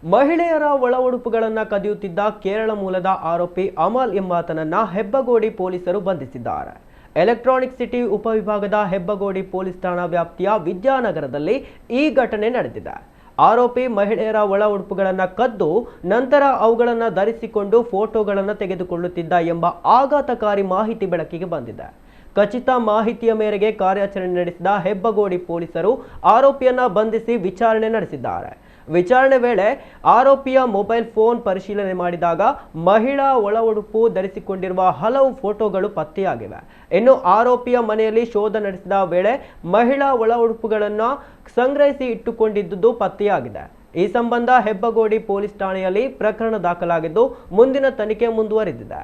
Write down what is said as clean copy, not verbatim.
ಮಹಿಳೆಯರ ಒಳ ಉಡುಪುಗಳನ್ನು ಕದಿಯುತ್ತಿದ್ದ ಕೇರಳ ಮೂಲದ ಆರೋಪಿ ಅಮಲ್ ಎಂಬಾತನನ್ನ ಹೆಬ್ಬಗೋಡಿ ಪೊಲೀಸರು ಬಂಧಿಸಿದ್ದಾರೆ. ಎಲೆಕ್ಟ್ರಾನಿಕ್ ಸಿಟಿ ಉಪವಿಭಾಗದ ಹೆಬ್ಬಗೋಡಿ ಪೊಲೀಸ್ ಠಾಣಾ ವ್ಯಾಪ್ತಿಯ ವಿದ್ಯಾನಗರದಲ್ಲಿ ಈ ಘಟನೆ ನಡೆದಿದೆ. ಆರೋಪಿ ಮಹಿಳೆಯರ ಒಳ ಉಡುಪುಗಳನ್ನು ಕದ್ದು ನಂತರ ಅವುಗಳನ್ನು ಧರಿಸಿಕೊಂಡು ಫೋಟೋಗಳನ್ನು ತೆಗೆದುಕೊಳ್ಳುತ್ತಿದ್ದ ಎಂಬ ಆಘಾತಕಾರಿ ಮಾಹಿತಿ ಬೆಳಕಿಗೆ ಬಂದಿದೆ. ಖಚಿತ ಮಾಹಿತಿಯ ಮೇರೆಗೆ ಕಾರ್ಯಾಚರಣೆ ನಡೆಸಿದ ಹೆಬ್ಬಗೋಡಿ ಪೊಲೀಸರು ಆರೋಪಿಯನ್ನ ಬಂಧಿಸಿ ವಿಚಾರಣೆ ನಡೆಸಿದ್ದಾರೆ. ವಿಚಾರಣೆ ವೇಳೆ ಆರೋಪಿಯ ಮೊಬೈಲ್ ಫೋನ್ ಪರಿಶೀಲನೆ ಮಾಡಿದಾಗ ಮಹಿಳಾ ಒಳ ಉಡುಪು ಧರಿಸಿಕೊಂಡಿರುವ ಹಲವು ಫೋಟೋಗಳು ಪತ್ತೆಯಾಗಿವೆ. ಇನ್ನು ಆರೋಪಿಯ ಮನೆಯಲ್ಲಿ ಶೋಧ ನಡೆಸಿದ ವೇಳೆ ಮಹಿಳಾ ಒಳ ಉಡುಪುಗಳನ್ನು ಸಂಗ್ರಹಿಸಿ ಇಟ್ಟುಕೊಂಡಿದ್ದುದು ಪತ್ತೆಯಾಗಿದೆ. ಈ ಸಂಬಂಧ ಹೆಬ್ಬಗೋಡಿ ಪೊಲೀಸ್ ಠಾಣೆಯಲ್ಲಿ ಪ್ರಕರಣ ದಾಖಲಾಗಿದ್ದು ಮುಂದಿನ ತನಿಖೆ ಮುಂದುವರೆದಿದೆ.